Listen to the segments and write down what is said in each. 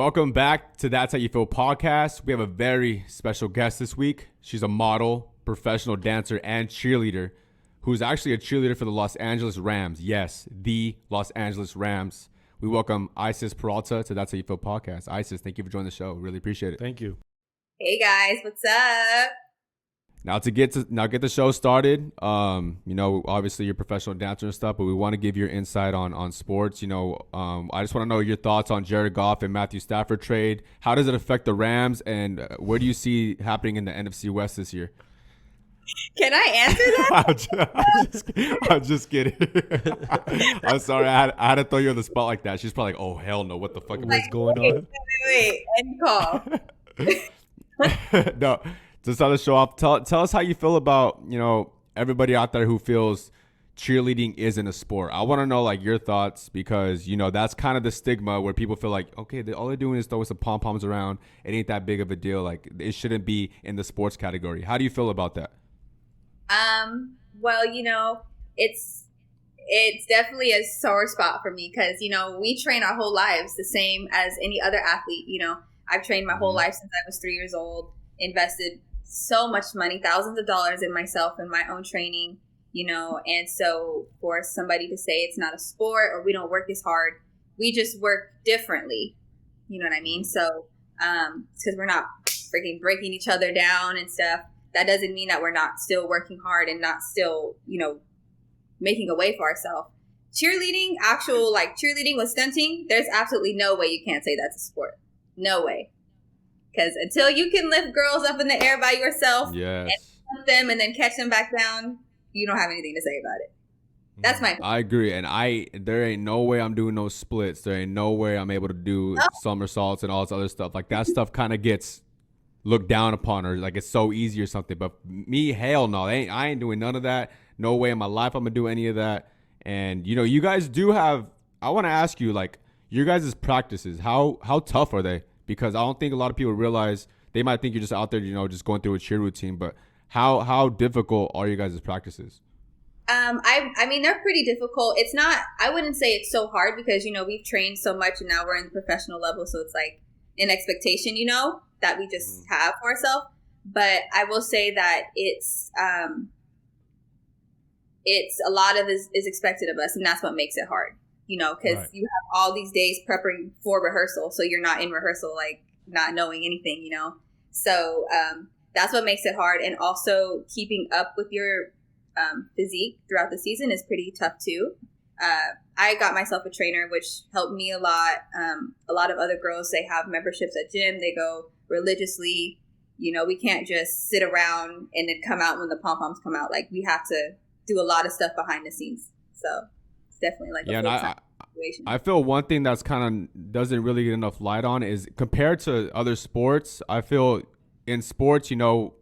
Welcome back to That's How You Feel podcast. We have a very special guest this week. She's a model, professional dancer, and cheerleader who's actually a cheerleader for the Los Angeles Rams. Yes, the Los Angeles Rams. We welcome Isis Peralta to That's How You Feel podcast. Isis, thank you for joining the show. Really appreciate it. Thank you. Hey guys, what's up? Now get the show started. Obviously you're a professional dancer and stuff, but we want to give your insight on sports. I just want to know your thoughts on Jared Goff and Matthew Stafford trade. How does it affect the Rams, and where do you see happening in the NFC West this year? Can I answer that? I'm just kidding. I'm sorry. I had to throw you on the spot like that. She's probably like, oh, hell no. What the fuck is going on? Wait. End call. No. To start the show off, tell us how you feel about, everybody out there who feels cheerleading isn't a sport. I want to know, like, your thoughts because, that's kind of the stigma where people feel like, okay, all they're doing is throwing some pom-poms around. It ain't that big of a deal. Like, it shouldn't be in the sports category. How do you feel about that? Well, it's definitely a sore spot for me because, we train our whole lives the same as any other athlete. I've trained my whole life since I was 3 years old, invested so much money, thousands of dollars in myself and my own training, and so for somebody to say it's not a sport or we don't work as hard, we just work differently. You know what I mean? So, because we're not freaking breaking each other down and stuff, that doesn't mean that we're not still working hard and not still, making a way for ourselves. Cheerleading, cheerleading with stunting, there's absolutely no way you can't say that's a sport. No way. Because until you can lift girls up in the air by yourself and pump them and then catch them back down, you don't have anything to say about it. That's my point. I agree. And there ain't no way I'm doing no splits. There ain't no way I'm able to do somersaults and all this other stuff. Like, that stuff kind of gets looked down upon, or like it's so easy or something. But me, hell no. I ain't doing none of that. No way in my life I'm going to do any of that. And, you guys do have, I want to ask you, like, your guys' practices, how tough are they? Because I don't think a lot of people realize, they might think you're just out there, just going through a cheer routine. But how difficult are you guys' practices? I mean, they're pretty difficult. It's not, I wouldn't say it's so hard because, we've trained so much and now we're in the professional level. So it's like an expectation, that we just have for ourselves. But I will say that it's a lot of is expected of us, and that's what makes it hard. Because you have all these days prepping for rehearsal. So you're not in rehearsal, like not knowing anything, So that's what makes it hard. And also keeping up with your physique throughout the season is pretty tough too. I got myself a trainer, which helped me a lot. A lot of other girls, they have memberships at gym. They go religiously. We can't just sit around and then come out when the pom-poms come out. Like, we have to do a lot of stuff behind the scenes. So definitely like a full-time situation. I feel one thing that's kind of doesn't really get enough light on is compared to other sports. I feel in sports,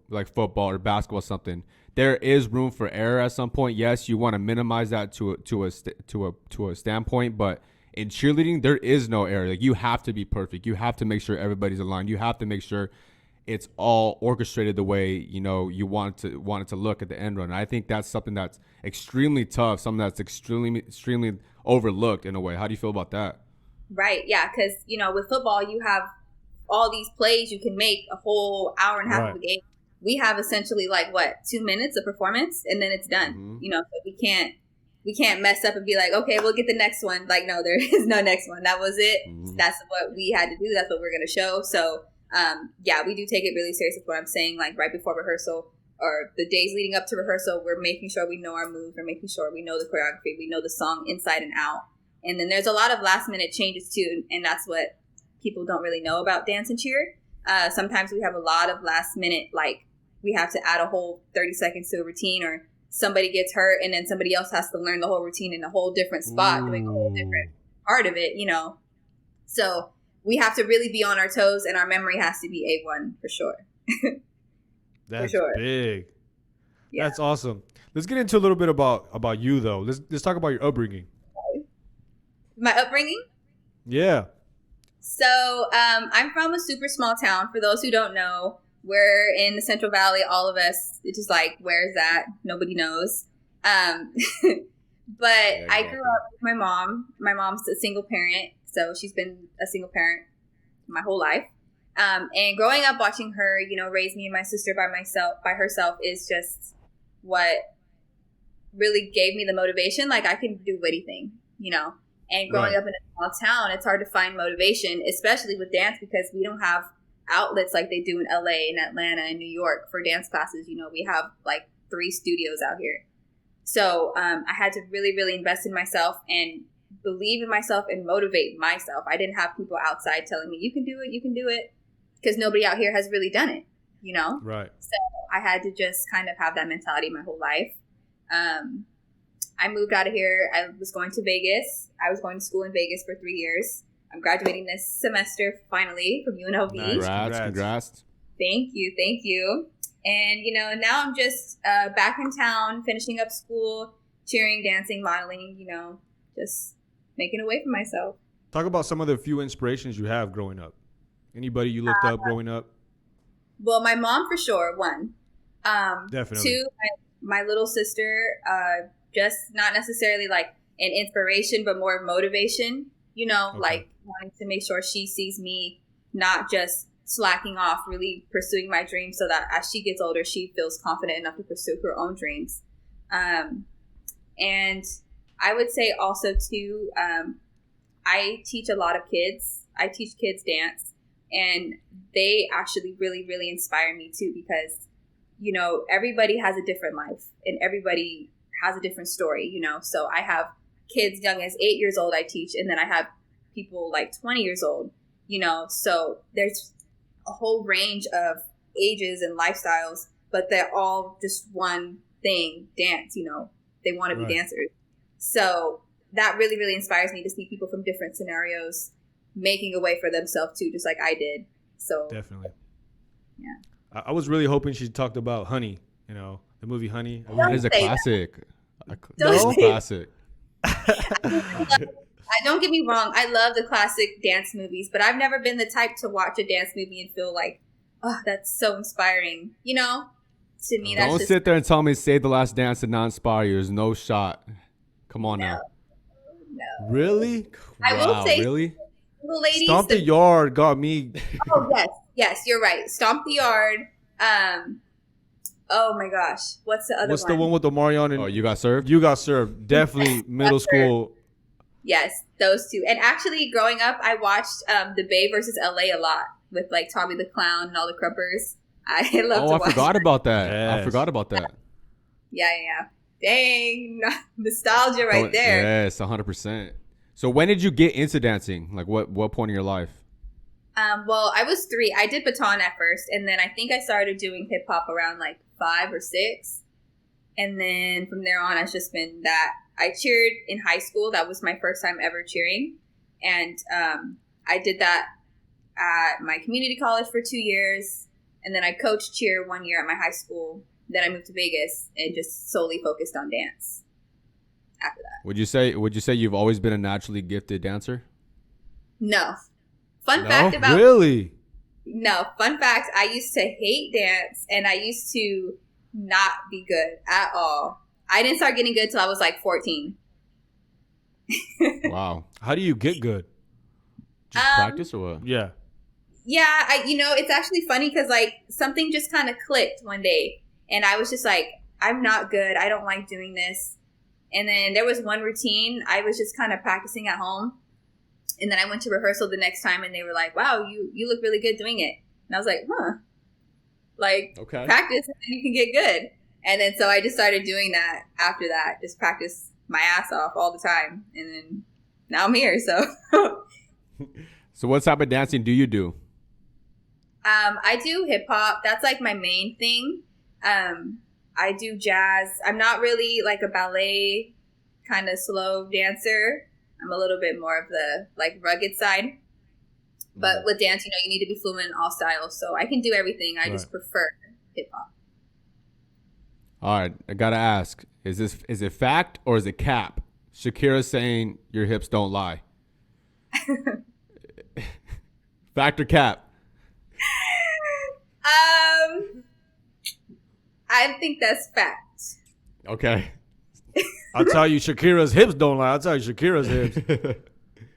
like football or basketball or something, there is room for error at some point. Yes, you want to minimize that to a standpoint, but in cheerleading, there is no error. Like, you have to be perfect. You have to make sure everybody's aligned. You have to make sure it's all orchestrated the way you want it to look at the end run. And I think that's something that's extremely tough, something that's extremely overlooked in a way. How do you feel about that? Right, yeah, because with football you have all these plays you can make a whole hour and a half of a game. We have essentially 2 minutes of performance and then it's done. So we can't mess up and be like, okay, we'll get the next one. Like, no, there is no next one. That was it. That's what we had to do. That's what we're going to show. So we do take it really serious. That's what I'm saying. Like, right before rehearsal or the days leading up to rehearsal, we're making sure we know our moves. We're making sure we know the choreography. We know the song inside and out. And then there's a lot of last minute changes too. And that's what people don't really know about dance and cheer. Sometimes we have a lot of last minute, like, we have to add a whole 30 seconds to a routine, or somebody gets hurt and then somebody else has to learn the whole routine in a whole different spot, doing a whole different part of it, So we have to really be on our toes, and our memory has to be A1 for sure. That's big. Yeah. That's awesome. Let's get into a little bit about you, though. Let's talk about your upbringing. My upbringing? Yeah. So I'm from a super small town. For those who don't know, we're in the Central Valley. All of us, it's just like, where's that? Nobody knows. But I grew up with my mom. My mom's a single parent, so she's been a single parent my whole life. And growing up watching her, you know, raise me and my sister by herself is just what really gave me the motivation. Like, I can do anything, you know. And growing up in a small town, it's hard to find motivation, especially with dance, because we don't have outlets like they do in LA and Atlanta and New York for dance classes. You know, we have like 3 studios out here. So I had to really, really invest in myself and believe in myself and motivate myself. I didn't have people outside telling me, you can do it, because nobody out here has really done it, you know? Right. So I had to just kind of have that mentality my whole life. I moved out of here. I was going to Vegas. I was going to school in Vegas for 3 years. I'm graduating this semester finally from UNLV. Nice. Congrats. Thank you. And, you know, now I'm just back in town, finishing up school, cheering, dancing, modeling, you know, just making a way for myself. Talk about some of the few inspirations you have growing up. Anybody you looked up growing up? Well, my mom for sure, one. Definitely. 2, my little sister, just not necessarily like an inspiration, but more motivation, you know, like wanting to make sure she sees me not just slacking off, really pursuing my dreams, so that as she gets older, she feels confident enough to pursue her own dreams. And I would say also too, I teach a lot of kids. I teach kids dance, and they actually really, really inspire me too, because, you know, everybody has a different life and everybody has a different story, you know. So I have kids young as 8 years old I teach, and then I have people like 20 years old, you know. So there's a whole range of ages and lifestyles, but they're all just one thing, dance, you know. They want to be dancers. So that really, really inspires me to see people from different scenarios making a way for themselves too, just like I did. So definitely. Yeah. I was really hoping she talked about Honey, you know, the movie Honey. It is a classic. Don't Classic. Don't get me wrong. I love the classic dance movies, but I've never been the type to watch a dance movie and feel like, oh, that's so inspiring. You know, to me, that's Don't sit there and tell me Save the Last Dance did not inspire you. There's no shot. Come on now. No. Really? I will say, really? the ladies. Stomp the Yard got me. Oh, yes, you're right. Stomp the Yard. Oh my gosh, what's the other one? What's the one with the Marion and You Got Served? You Got Served. Definitely middle school. Yes, those two. And actually, growing up, I watched The Bay versus LA a lot with like Tommy the Clown and all the Cruppers. I love to watch. I forgot about that. Yes. I forgot about that. Yeah. Dang, nostalgia right there. Yes, 100%. So when did you get into dancing? Like what point in your life? Well, I was 3. I did baton at first, and then I think I started doing hip hop around like 5 or 6. And then from there on, it's just been that. I cheered in high school. That was my first time ever cheering. And I did that at my community college for 2 years. And then I coached cheer 1 year at my high school. Then I moved to Vegas and just solely focused on dance after that. Would you say you've always been a naturally gifted dancer? No. Fun fact, I used to hate dance, and I used to not be good at all. I didn't start getting good till I was like 14. Wow. How do you get good? Just practice or what? Yeah. Yeah, it's actually funny because like something just kind of clicked one day, and I was just like, I'm not good. I don't like doing this. And then there was one routine I was just kind of practicing at home. And then I went to rehearsal the next time, and they were like, wow, you look really good doing it. And I was like, huh. Like, okay. Practice and then you can get good. And then so I just started doing that after that. Just practice my ass off all the time. And then now I'm here, so. So what type of dancing do you do? I do hip hop. That's like my main thing. I do jazz. I'm not really like a ballet kind of slow dancer. I'm a little bit more of the like rugged side. But with dance, you need to be fluent in all styles. So I can do everything. I just prefer hip hop. All right, I gotta ask: is it fact or is it cap? Shakira saying your hips don't lie. Fact or cap? I think that's fact. Okay. I'll tell you, Shakira's hips don't lie. I'll tell you, Shakira's hips.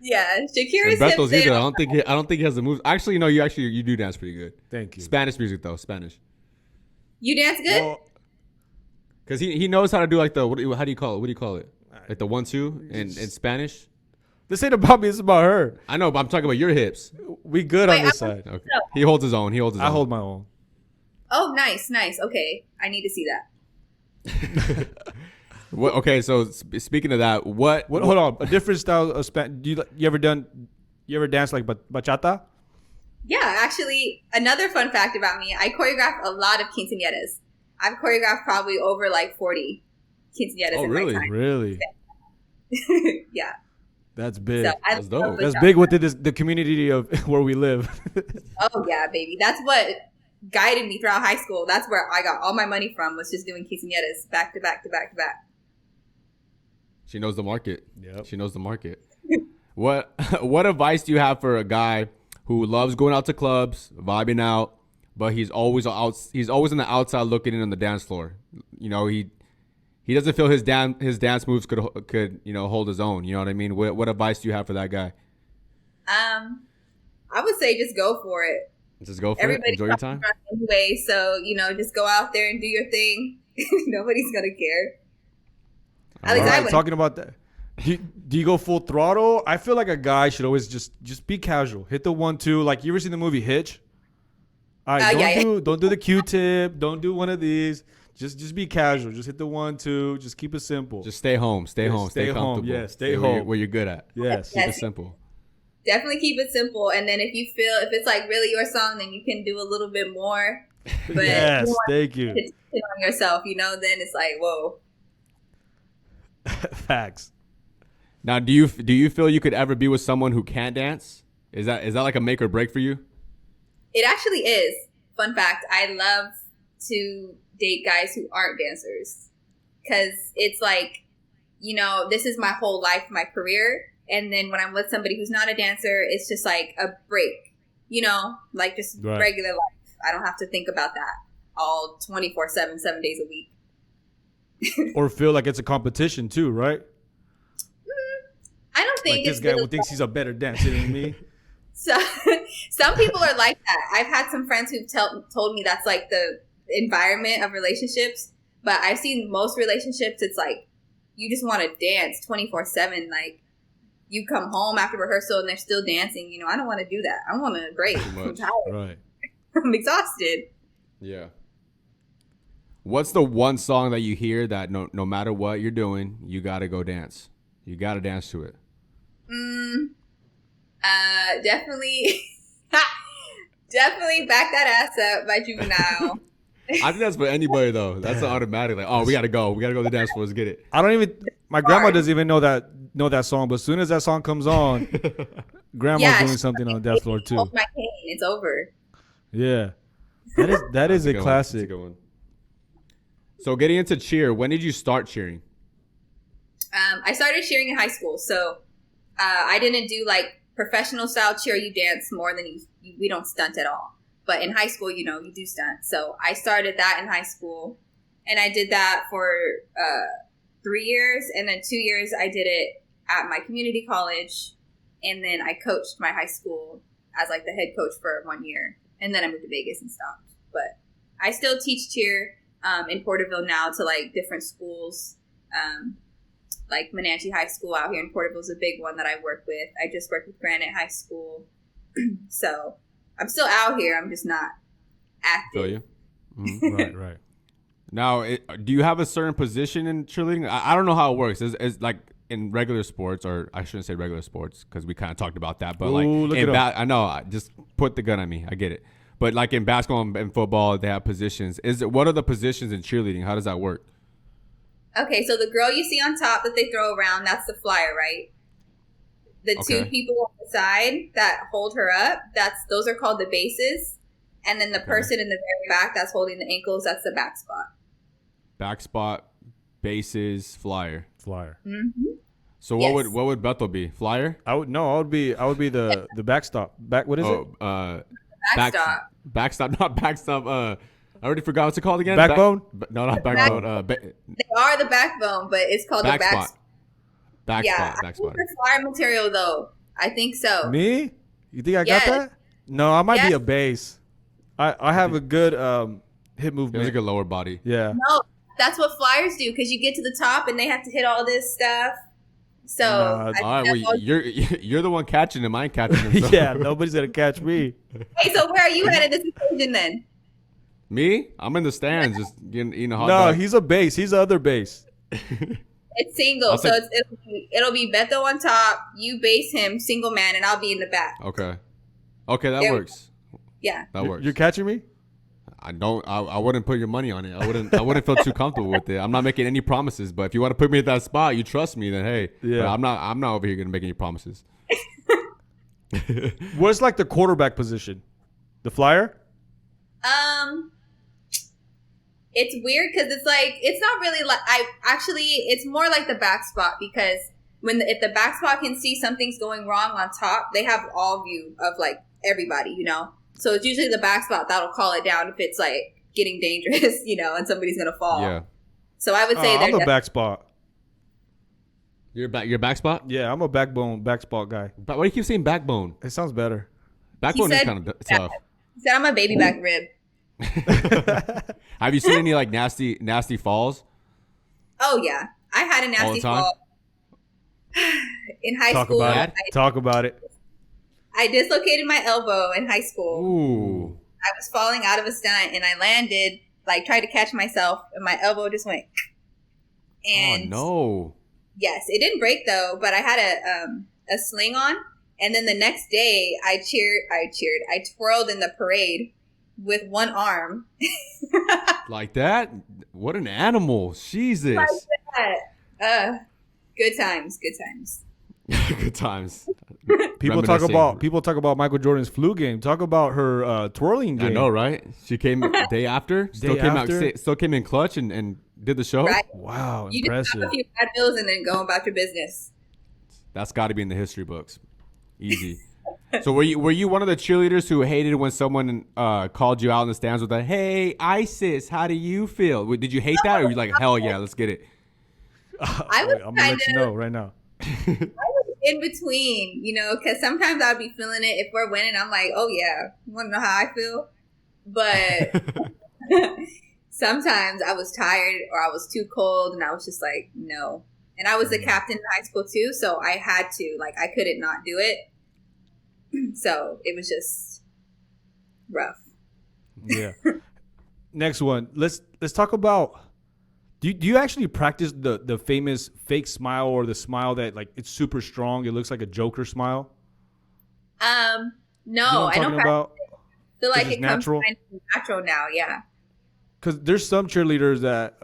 Yeah, Shakira's And Bethel's hips. either. I don't think he has the moves. Actually, no. You do dance pretty good. Thank you. Spanish music though. Spanish. You dance good? Well, Because he knows how to do like the how do you call it? What do you call it? Like the 1-2 in Spanish. this ain't about me. It's about her. I know, but I'm talking about your hips. We good on this side. Okay. He holds his own. I hold my own. Oh, nice. Okay, I need to see that. Okay, so speaking of that, what? Hold on. A different style of Spanish. You ever dance like bachata? Yeah, actually, another fun fact about me, I choreograph a lot of quinceañeras. I've choreographed probably over like 40 quinceañeras in my time. Really? Yeah. That's big. So That's dope. That's big within the community of where we live. Oh, yeah, baby. That's what guided me throughout high school. That's where I got all my money from, was just doing quinceañeras back to back to back to back. She knows the market. Yep. She knows the market. What advice do you have for a guy who loves going out to clubs, vibing out, but he's always on the outside looking in on the dance floor? You know, he doesn't feel his dance moves could hold his own. You know what I mean? What advice do you have for that guy? I would say just go for it. Just go for Everybody it. Enjoy your time. Anyway, so just go out there and do your thing. Nobody's gonna care. At least I would. Talking about that. Do you go full throttle? I feel like a guy should always just be casual. Hit the 1-2. Like, you ever seen the movie Hitch? All right, don't do the Q-tip. Don't do one of these. Just be casual. Just hit the 1-2. Just keep it simple. Just stay home. Stay home. Stay comfortable. Yeah, stay home. Where you're good at. Yes. Keep it simple. Definitely keep it simple. And then if it's like really your song, then you can do a little bit more. But yes, thank you. Hit on yourself, then it's like, whoa. Facts. Now, do you feel you could ever be with someone who can't dance? Is that like a make or break for you? It actually is. Fun fact, I love to date guys who aren't dancers. Because it's like, this is my whole life, my career. And then when I'm with somebody who's not a dancer, it's just like a break. Like just regular life. I don't have to think about that all 24/7, 7 days a week. Or feel like it's a competition too, right? I don't think like this guy who thinks he's a better dancer than me. So some people are like that. I've had some friends who've told me that's like the environment of relationships. But I've seen most relationships, it's like you just want to dance 24/7. Like you come home after rehearsal and they're still dancing. I don't want to do that. I want to break. I'm tired. Right. I'm exhausted. Yeah. What's the one song that you hear that no matter what you're doing, you gotta go dance? You gotta dance to it. Definitely, definitely Back That Ass Up by Juvenile. I think that's for anybody though. That's an automatic. Like, oh, we gotta go to the dance floor. Let's get it. My grandma doesn't even know that song, but as soon as that song comes on, grandma's doing something on the dance floor too. Hold my cane. It's over. Yeah, that is a classic. That's a good one. So getting into cheer, when did you start cheering? I started cheering in high school, so I didn't do like professional style cheer. You dance more than we don't stunt at all. But in high school, you do stunt. So I started that in high school, and I did that for 3 years, and then 2 years I did it at my community college, and then I coached my high school as like the head coach for 1 year, and then I moved to Vegas and stopped. But I still teach cheer in Porterville now to like different schools. Like Menanche High School out here in Porterville is a big one that I work with. I just worked with Granite High School. So I'm still out here. I'm just not active. Feel you? Mm-hmm. Right. Now, do you have a certain position in cheerleading? I don't know how it works. It's like in regular sports, or I shouldn't say regular sports because we kind of talked about that. But I know, I just put the gun on me. I get it. But like in basketball and football, they have positions. What are the positions in cheerleading? How does that work? Okay, so the girl you see on top that they throw around, that's the flyer, right? The two people on the side that hold her up, those are called the bases. And then the person in the very back that's holding the ankles, that's the back spot. Back spot, bases, flyer. Mm-hmm. So what would Bethel be? Flyer? I would be the backstop. What is it? Backstop. Backstop, not backstop. I already forgot what's it called again. Backbone? No, not backbone. They are the backbone, but it's called back the back spot. Back spot. The flyer material, though, I think so. Me? You think I Yes. got that? No, I might be Yes. a base. I have a good hip He movement. has a good lower body. Yeah. No, that's what flyers do because you get to the top and they have to hit all this stuff. So Nah. I think All right, that's well, you're the one catching him. I ain't catching him. So. Yeah, nobody's gonna catch me. Hey, so where are you at in this equation then? Me? I'm in the stands, just eating a hot No, dog. he's a base. He's the other base. It's single, I'll so take- it'll be Beto on top, you base him, single man, and I'll be in the back. Okay, that There- works. Yeah. That works. You're catching me? I wouldn't put your money on it. I wouldn't feel too comfortable with it. I'm not making any promises, but if you want to put me at that spot, you trust me, then hey. Yeah. But I'm not over here gonna make any promises. What's like the quarterback position? The flyer? It's weird because it's like it's not really like it's more like the back spot because if the back spot can see something's going wrong on top, they have all view of like everybody, you know. So it's usually the back spot that'll call it down if it's like getting dangerous, you know, and somebody's gonna fall. Yeah. So I would say I'm the back spot. Your back spot? Yeah, I'm a back spot guy. But why do you keep saying backbone? It sounds better. Backbone is said kind of tough. He said I'm a baby back rib. Have you seen any like nasty falls? Oh yeah, I had a All nasty the time? fall in high Talk school. about it. Talk about it. I dislocated my elbow in high school. Ooh. I was falling out of a stunt and I landed, like tried to catch myself, and my elbow just went. And Oh no. yes, it didn't break though, but I had a sling on. And then the next day, I twirled in the parade with one arm. Like that? What an animal. Jesus. Good times. Good times. People talk Reminiscing. about Michael Jordan's flu game. Talk about her twirling game. I know, right? She came day after. Still came in clutch and did the show. Right? Wow, You just have impressive. a few bad bills and then go about your business. That's got to be in the history books. Easy. So were you one of the cheerleaders who hated when someone called you out in the stands with a "Hey, ISIS, how do you feel"? Did you hate that, or were you like, "Hell yeah, let's get it"? I was I'm gonna let you know right now. in between, you know, because sometimes I'd be feeling it. If we're winning, I'm like, oh yeah, you want to know how I feel? But sometimes I was tired or I was too cold and I was just like, no. And I was the captain in high school too, so I had to, like, I couldn't not do it. So it was just rough. Yeah. Next one. Let's talk about. Do you actually practice the famous fake smile or the smile that like it's super strong? It looks like a Joker smile. No, You know what I I'm don't talking about? feel like It's it natural? comes kind of natural now. Yeah. Because there's some cheerleaders that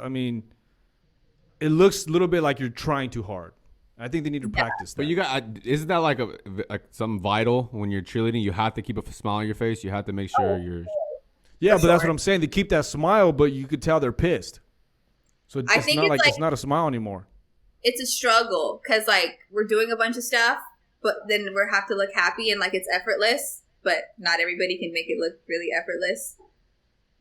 it looks a little bit like you're trying too hard. I think they need to practice that. But you got isn't that like something vital when you're cheerleading? You have to keep a smile on your face. You have to make sure you're. Yeah, but that's what I'm saying. They keep that smile, but you could tell they're pissed. So I it's think not it's like like- it's not a smile anymore. It's a struggle because like we're doing a bunch of stuff, but then we have to look happy and like it's effortless. But not everybody can make it look really effortless.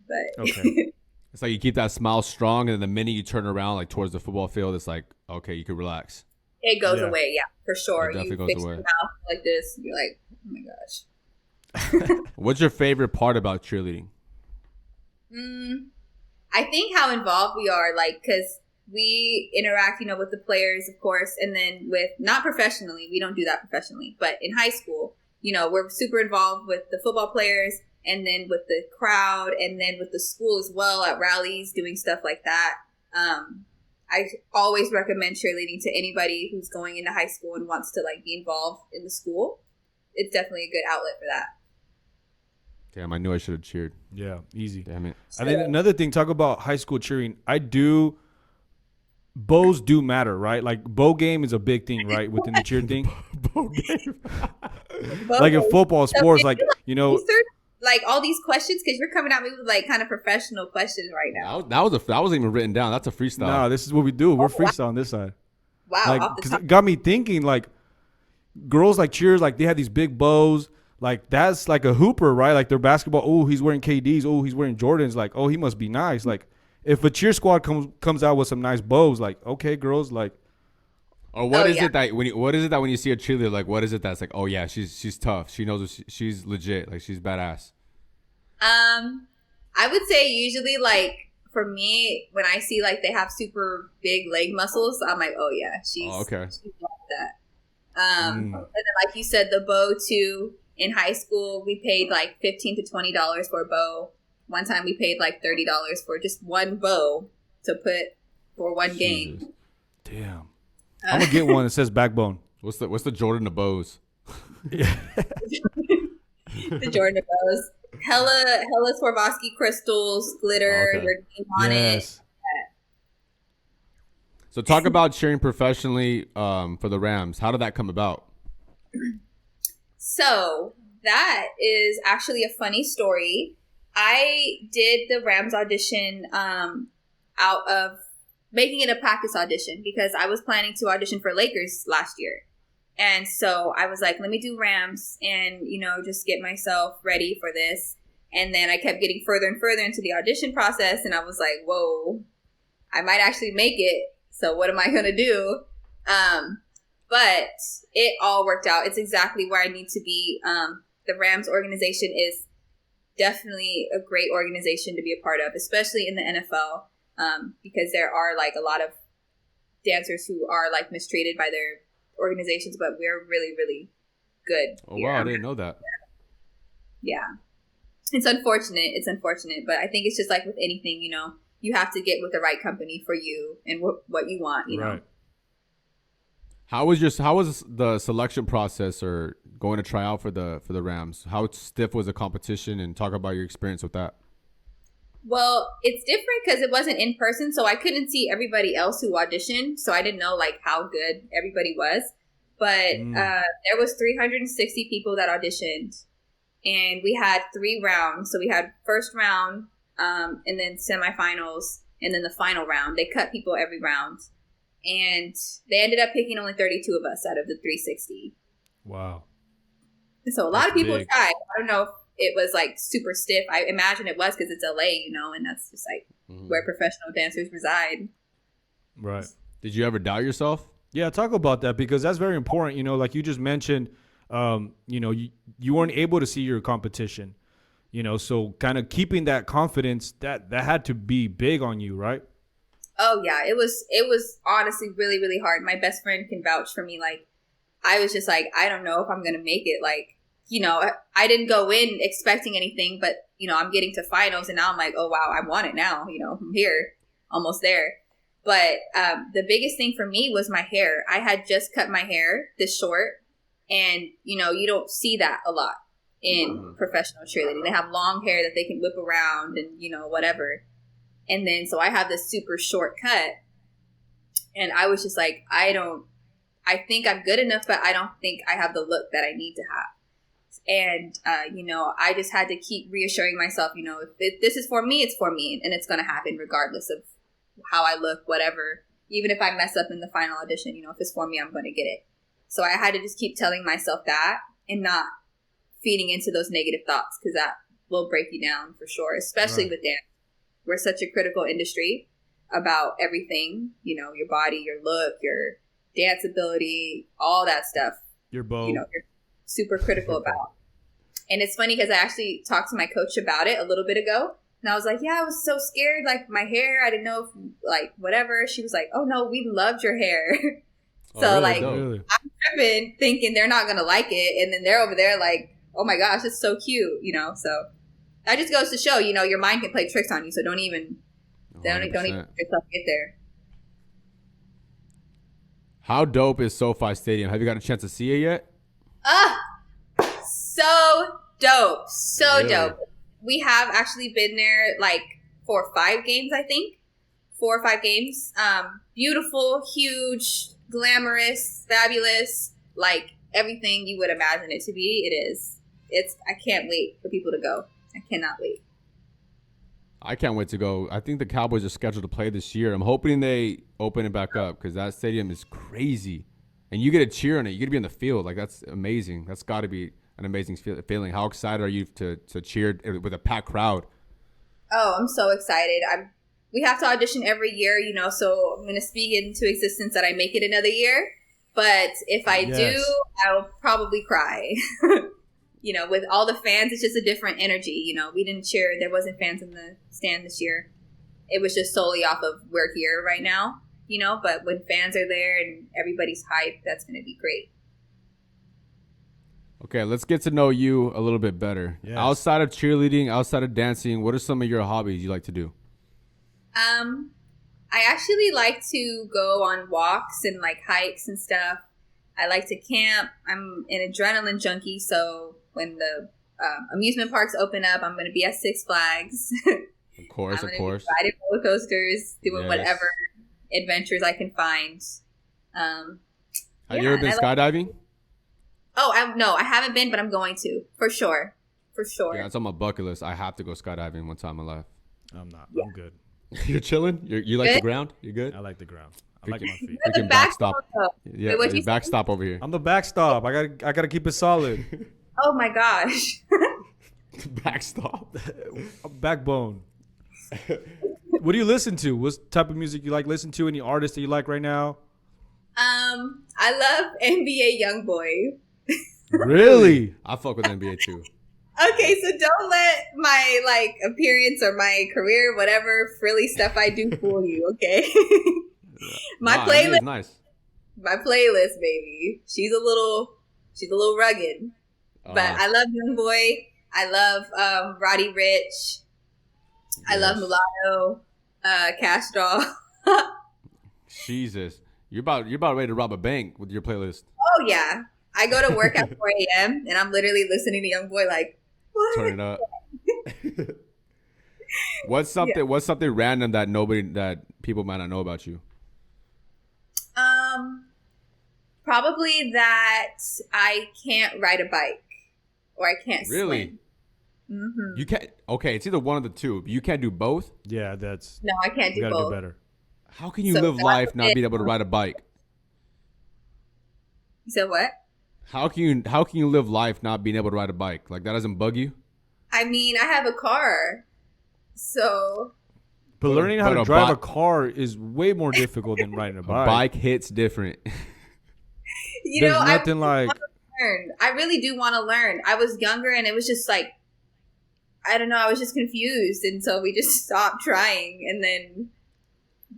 But Okay. It's like you keep that smile strong, and then the minute you turn around like towards the football field, it's like okay, you can relax. it goes Yeah. away. Yeah, for sure. It definitely You goes fix away. your mouth like this. You're like, oh my gosh. What's your favorite part about cheerleading? I think how involved we are, like, because we interact, you know, with the players, of course, and then with, not professionally, we don't do that professionally, but in high school, you know, we're super involved with the football players and then with the crowd and then with the school as well at rallies, doing stuff like that. I always recommend cheerleading to anybody who's going into high school and wants to, like, be involved in the school. It's definitely a good outlet for that. Damn, I knew I should have cheered. Yeah, easy. Damn it. And then another thing, talk about high school cheering. Bows do matter, right? Like bow game is a big thing, right? Within the cheer thing. Like in football, sports, like, you know. Like all these questions, because you're coming at me with like kind of professional questions right now. That wasn't even written down. That's a freestyle. Nah, this is what we do. We're freestyle on this side. Wow, Like, off the 'cause top. it got me thinking, like, girls like cheers, like they have these big bows. Like that's like a hooper, right? Like their basketball. Oh, he's wearing KDs. Oh, he's wearing Jordans. Like, oh, he must be nice. Like, if a cheer squad comes out with some nice bows, like, okay, girls, like, Or what is it that when you see a cheerleader, like what is it that's like, oh yeah, she's tough. She knows she's legit. Like she's badass. I would say usually like for me, when I see like they have super big leg muscles, I'm like, oh yeah, she's like that. And then like you said, the bow too. In high school, we paid like $15 to $20 for a bow. One time we paid like $30 for just one bow to put for one game. Damn. I'm gonna get one that says backbone. What's the Jordan of bows? The Jordan of bows. Hella Swarovski crystals, glitter, your name on it. So talk about cheering professionally for the Rams. How did that come about? So that is actually a funny story. I did the Rams audition out of making it a practice audition because I was planning to audition for Lakers last year. And so I was like, let me do Rams and, just get myself ready for this. And then I kept getting further and further into the audition process. And I was like, whoa, I might actually make it. So what am I going to do? But it all worked out. It's exactly where I need to be. The Rams organization is definitely a great organization to be a part of, especially in the NFL, because there are like a lot of dancers who are like mistreated by their organizations, but we're really, really good. Oh, wow. I didn't know that. Yeah. It's unfortunate, but I think it's just like with anything, you have to get with the right company for you and what you want, you know. How was the selection process or going to try out for the Rams? How stiff was the competition, and talk about your experience with that? Well, it's different because it wasn't in person, so I couldn't see everybody else who auditioned, so I didn't know like how good everybody was. But there was 360 people that auditioned, and we had 3 rounds. So we had first round, and then semifinals, and then the final round. They cut people every round. And they ended up picking only 32 of us out of the 360. Wow. So a lot of people tried. I don't know if it was like super stiff. I imagine it was because it's LA, and that's just like where professional dancers reside. Right. Did you ever doubt yourself? Yeah, talk about that because that's very important. Like you just mentioned, you weren't able to see your competition, so kind of keeping that confidence that had to be big on you, right? Oh yeah, it was honestly really, really hard. My best friend can vouch for me. Like, I was just like, I don't know if I'm going to make it. Like, I didn't go in expecting anything, but, I'm getting to finals and now I'm like, oh wow, I want it now. I'm here, almost there. But the biggest thing for me was my hair. I had just cut my hair this short and, you don't see that a lot in professional cheerleading. They have long hair that they can whip around and, whatever. And then, so I have this super short cut and I was just like, I think I'm good enough, but I don't think I have the look that I need to have. And, I just had to keep reassuring myself, if this is for me, it's for me and it's going to happen regardless of how I look, whatever. Even if I mess up in the final audition, if it's for me, I'm going to get it. So I had to just keep telling myself that and not feeding into those negative thoughts because that will break you down for sure, especially with dance. We're such a critical industry about everything, your body, your look, your dance ability, all that stuff. Your bow. You're super critical about. And it's funny because I actually talked to my coach about it a little bit ago. And I was like, yeah, I was so scared. Like my hair, I didn't know if like whatever. She was like, oh no, we loved your hair. So really? I'm tripping thinking they're not going to like it. And then they're over there like, oh my gosh, it's so cute, so. That just goes to show, your mind can play tricks on you. So don't even let yourself get there. How dope is SoFi Stadium? Have you got a chance to see it yet? So dope. So dope. We have actually been there like for 5 games, I think. 4 or 5 games. Beautiful, huge, glamorous, fabulous, like everything you would imagine it to be. It is. I can't wait for people to go. I cannot wait. I can't wait to go. I think the Cowboys are scheduled to play this year. I'm hoping they open it back up because that stadium is crazy. And you get to cheer on it. You get to be in the field. Like, that's amazing. That's got to be an amazing feeling. How excited are you to cheer with a packed crowd? Oh, I'm so excited. We have to audition every year, so I'm going to speak into existence that I make it another year. But if I Yes. do, I'll probably cry. You know, with all the fans, it's just a different energy. You know, we didn't cheer. There wasn't fans in the stand this year. It was just solely off of we're here right now, you know. But when fans are there and everybody's hyped, that's going to be great. Okay, let's get to know you a little bit better. Yes. Outside of cheerleading, outside of dancing, what are some of your hobbies you like to do? I actually like to go on walks and like hikes and stuff. I like to camp. I'm an adrenaline junkie, so when the amusement parks open up, I'm going to be at Six Flags. Of course, I'm of gonna course. be riding roller coasters, doing Yes. whatever adventures I can find. Have you ever been skydiving? No, I haven't been, but I'm going to for sure. Yeah, it's on my bucket list. I have to go skydiving one time in my life. I'm not. Yeah. I'm good. You're chilling? You like the Good? ground? You good? I like the ground. I like my feet. You're the Freaking backstop. though. Yeah, Wait, what'd you say? backstop over here. I'm the backstop. I gotta keep it solid. Oh my gosh. Backstop. Backbone. What do you listen to? What type of music you like listen to? Any artists that you like right now? I love NBA YoungBoy. Really? I fuck with NBA too. Okay, so don't let my like appearance or my career, whatever frilly stuff I do, fool you. Okay, my Nah, NBA playlist, is nice. baby. She's a little rugged, but I love YoungBoy. I love Roddy Ricch. I love Mulatto, Cash Doll. Jesus, you're about ready to rob a bank with your playlist. Oh yeah, I go to work at 4 a.m. and I'm literally listening to YoungBoy like, what? Turn it up. What's something random that people might not know about you? Probably that I can't ride a bike or I can't Really? swim. Mm-hmm. You can't. Okay, it's either one of the two. You can't do both. Yeah, that's. No, I can't You do gotta both. do better. How can you So live that's life not it. being able to ride a bike? You said what? How can you live life not being able to ride a bike? Like that doesn't bug you? I mean, I have a car, so But learning how but to a drive bi- a car is way more difficult than riding a A bike. bike hits different. you There's know, nothing like. learn. I really do want to learn. I was younger and it was just like, I don't know, I was just confused. And so we just stopped trying and then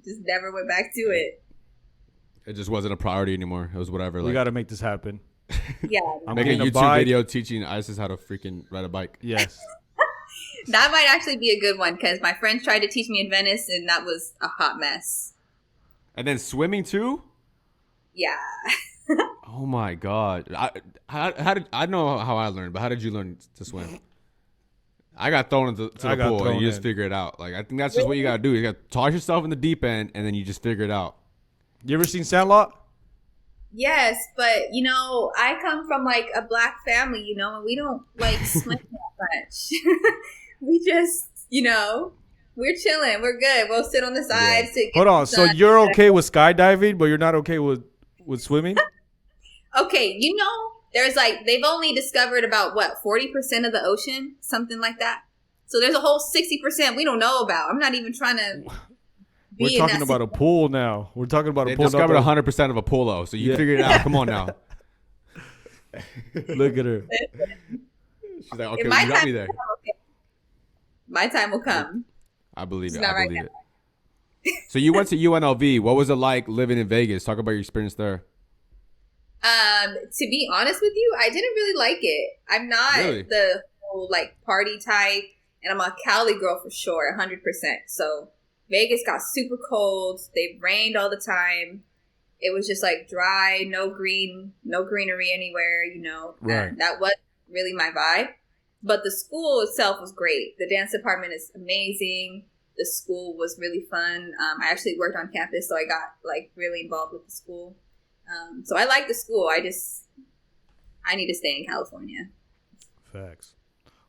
just never went back to it. It just wasn't a priority anymore. It was whatever. We Like got to make this happen. Yeah. I'm make a getting YouTube bike. video teaching ISIS how to freaking ride a bike. Yes. That might actually be a good one because my friends tried to teach me in Venice and that was a hot mess. And then swimming too? Yeah. Oh my god! I know how I learned, but how did you learn to swim? I got thrown into I the got pool and thrown you just in. figure it out. Like I think that's just what you gotta do. You gotta toss yourself in the deep end and then you just figure it out. You ever seen Sandlot? Yes, but you know, I come from like a black family, you know, and we don't like swim that much. We just, you know, we're chilling, we're good. We'll sit on the sides. To get Hold on. the So sun. you're okay with skydiving, but you're not okay with swimming? Okay, you know, there's like they've only discovered about 40% of the ocean, something like that. So there's a whole 60% we don't know about. I'm not even trying to. We're talking about a pool now. We're talking about They a pool. discovered not 100% of a polo, so you Yeah. figured it out. Come on now. the- Look at her. She's like, okay, In well, my you got time me there. My time will come. I believe It's it. not I right believe it. So you went to UNLV. What was it like living in Vegas? Talk about your experience there. To be honest with you, I didn't really like it. I'm not Really? the whole like party type, and I'm a Cali girl for sure, 100%. So Vegas got super cold. They rained all the time. It was just like dry, no greenery anywhere. You know, Right. That was really my vibe. But the school itself was great. The dance department is amazing. The school was really fun. I actually worked on campus, so I got like really involved with the school. So I like the school. I need to stay in California. Facts.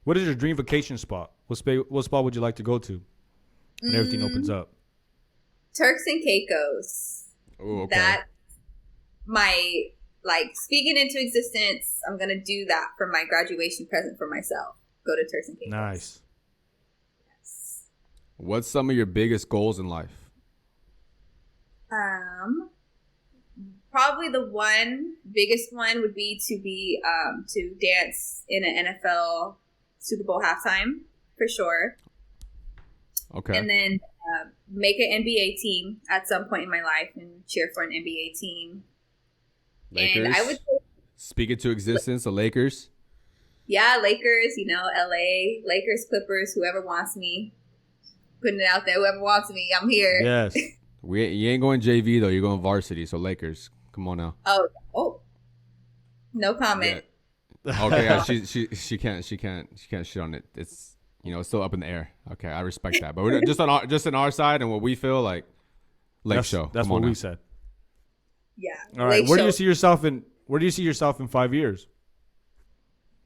What is your dream vacation spot? What spot would you like to go to when everything opens up? Turks and Caicos. Oh, okay. That my like speaking into existence. I'm gonna do that for my graduation present for myself. Go to Turks and Caicos. Nice. Yes. What's some of your biggest goals in life? Probably probably the biggest one would be to dance in an NFL Super Bowl halftime for sure. Okay. And then make an NBA team at some point in my life and cheer for an NBA team. Lakers. And I would say, speak it to existence. The Lakers. yeah, Lakers. LA, Lakers, Clippers. Whoever wants me, putting it out there. Whoever wants me, I'm here. Yes. You ain't going JV though. You're going varsity. So Lakers. Come on now. Oh. No comment. Yeah. Okay. Yeah, she can't shit on it. It's it's still up in the air. Okay, I respect that. But we're just on our side and what we feel like. Lake Show. That's what we said. Yeah. All right. Lake Where Show. do you see yourself in 5 years?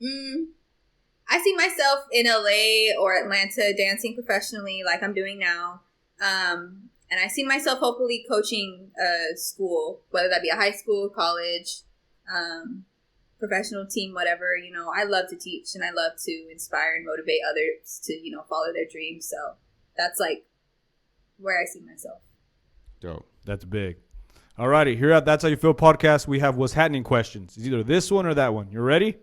I see myself in LA or Atlanta dancing professionally like I'm doing now. And I see myself hopefully coaching a school, whether that be a high school, college, professional team, whatever. I love to teach and I love to inspire and motivate others to, follow their dreams. So that's like where I see myself. Dope. That's big. All righty. Here at That's How You Feel podcast, we have what's happening questions. It's either this one or that one. You ready?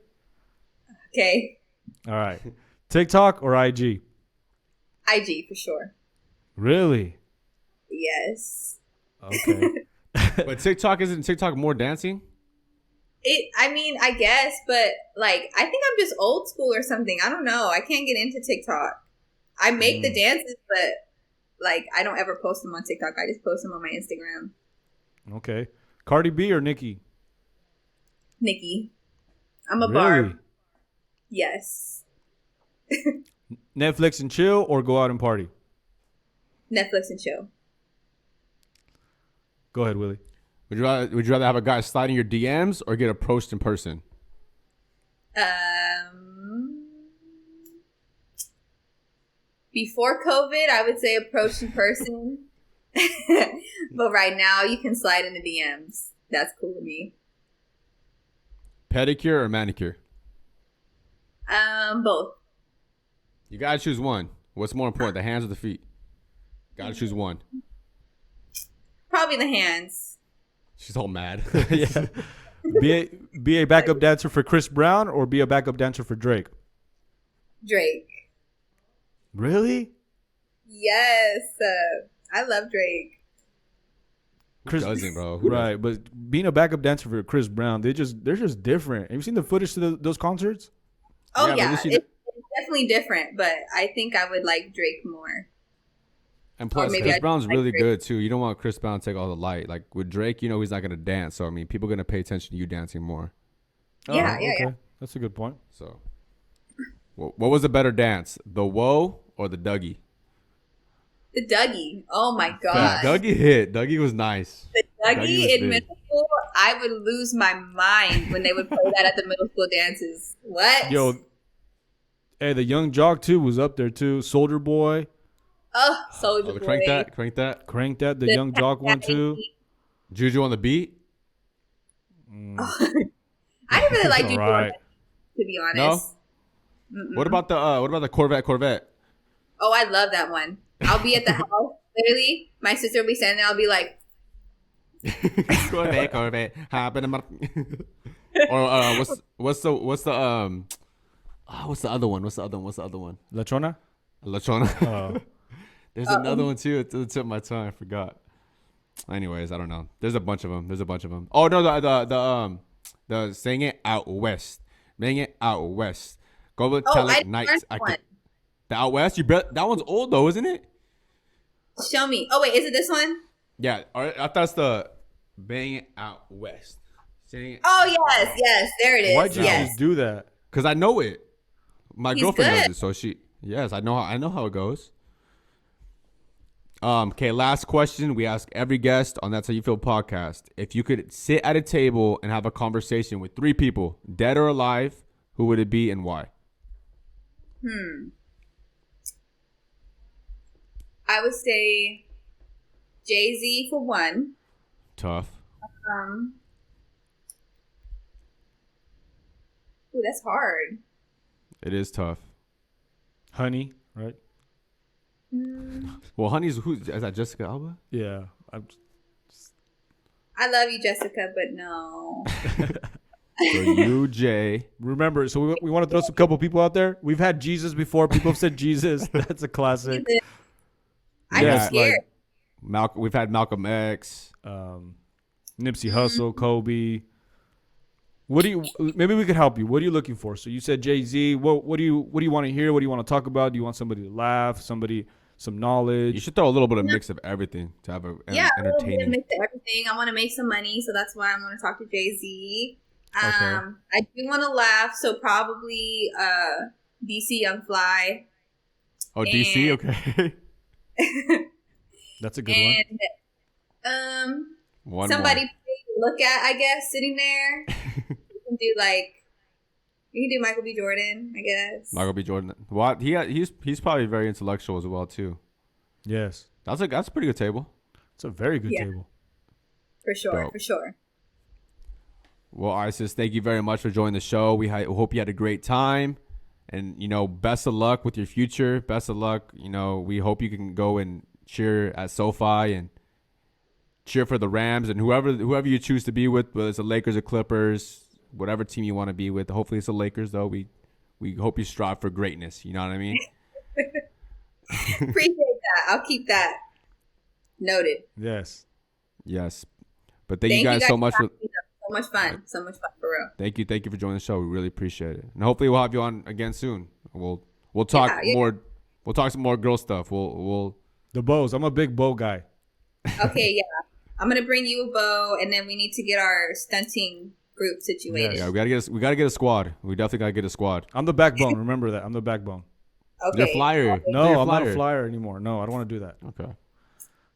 Okay. All right. TikTok or IG? IG for sure. Really? Yes. Okay. But isn't TikTok more dancing? I guess, but like, I think I'm just old school or something. I don't know. I can't get into TikTok. I make the dances, but like, I don't ever post them on TikTok. I just post them on my Instagram. Okay. Cardi B or Nicki? Nicki. I'm a Really? barb. Yes. Netflix and chill or go out and party? Netflix and chill. Go ahead, Willie. Would you rather have a guy slide in your DMs or get approached in person? Before COVID, I would say approach in person. But right now, you can slide in the DMs. That's cool to me. Pedicure or manicure? Both. You gotta choose one. What's more important, the hands or the feet? Gotta choose one. Probably the hands. She's all mad. Yeah. Be a backup dancer for Chris Brown or be a backup dancer for Drake? Drake. Really? Yes. I love Drake. Who doesn't, bro? Who Right, doesn't? but being a backup dancer for Chris Brown, they're just different. Have you seen the footage to those concerts? Oh, Yeah, but yeah. at least It's definitely different, but I think I would like Drake more. And plus, maybe Chris I Brown's like really Drake. good too. You don't want Chris Brown to take all the light. Like with Drake, he's not gonna dance. So I mean, people are gonna pay attention to you dancing more. Yeah. That's a good point. So, what was the better dance, the Whoa or the Dougie? The Dougie. Oh, my God. Dougie hit. Dougie was nice. The Dougie Dougie was in big. middle school, I would lose my mind when they would play that at the middle school dances. What? Yo, hey, the Young Jock too was up there too. Soldier Boy, Oh, Soldier Boy. Crank that. Crank That. The Young Jock one too. Juju on the beat. I didn't really like Juju, Right. to be honest. What about the Corvette? Oh, I love that one. I'll be at the house. Literally, my sister will be standing there. I'll be like, Corvette. Or what's the other one? What's the other one? Lachona. Lachona. There's another one too. It's at the tip of my tongue. I forgot. Anyways, I don't know. There's a bunch of them. Oh no, the Sing It Out West. Sing It Out West. Go with oh, Tell I It Nights. learned one. The Out West. That one's old though, isn't it? Show me. Oh, wait, is it this one? Yeah, I thought it's the Bang It Out West. Sing it. Oh, yes. There it is. Why'd you yes. just do that? Cause I know it. My He's girlfriend knows good. it, so yes, I know how it goes. Okay, last question. We ask every guest on That's How You Feel podcast. If you could sit at a table and have a conversation with 3 people, dead or alive, who would it be and why? I would say Jay-Z for one. Tough. Ooh, that's hard. It is tough. Honey, right? Well, Honey's is that Jessica Alba? Yeah. I I love you, Jessica, but no. For you, Jay. Remember, so we want to throw some couple people out there. We've had Jesus before. People have said Jesus. That's a classic. I'm scared. We've had Malcolm X, Nipsey Hussle, Kobe. Maybe we could help you. What are you looking for? So you said Jay-Z. What do you want to hear? What do you want to talk about? Do you want somebody to laugh? Some knowledge? You should throw a little bit of mix of everything to have a little bit of mix of everything. I want to make some money, so that's why I'm going to talk to Jay-Z. Okay. I do want to laugh, so probably DC Young Fly. Oh, DC, okay. That's a good one. Somebody to look at, I guess, sitting there. You can do Michael B. Jordan, I guess. Michael B. Jordan. What? He's probably very intellectual as well too. Yes. That's a pretty good table. It's a very good table. For sure. Dope. For sure. Well, Isis, thank you very much for joining the show. We hope you had a great time. And, best of luck with your future. Best of luck. We hope you can go and cheer at SoFi and cheer for the Rams and whoever you choose to be with, whether it's the Lakers or Clippers, whatever team you want to be with. Hopefully it's the Lakers, though. We hope you strive for greatness. You know what I mean? Appreciate that. I'll keep that noted. Yes. But thank you guys so much for so much fun for real. Thank you for joining the show. We really appreciate it, and hopefully we'll have you on again soon. We'll talk more. We'll talk some more girl stuff. We'll the bows. I'm a big bow guy. Okay, yeah. I'm gonna bring you a bow, and then we need to get our stunting group situated. Yeah, we gotta get a squad. We definitely gotta get a squad. I'm the backbone. Remember that. I'm the backbone. Okay. You're a flyer. Okay. No, I'm not a flyer anymore. No, I don't want to do that. Okay.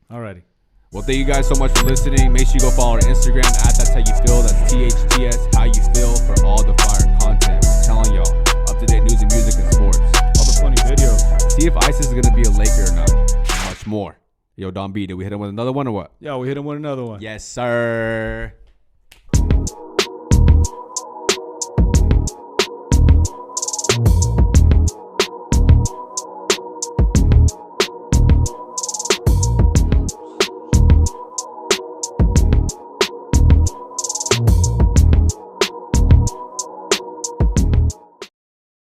Alrighty. Well, thank you guys so much for listening. Make sure you go follow our Instagram at That's How You Feel. That's THTS How You Feel for all the fire content. I'm telling y'all, up-to-date news and music and sports. All the funny videos. See if Isis is going to be a Laker or not. Much more. Yo, Don B, did we hit him with another one or what? Yeah, we hit him with another one. Yes, sir.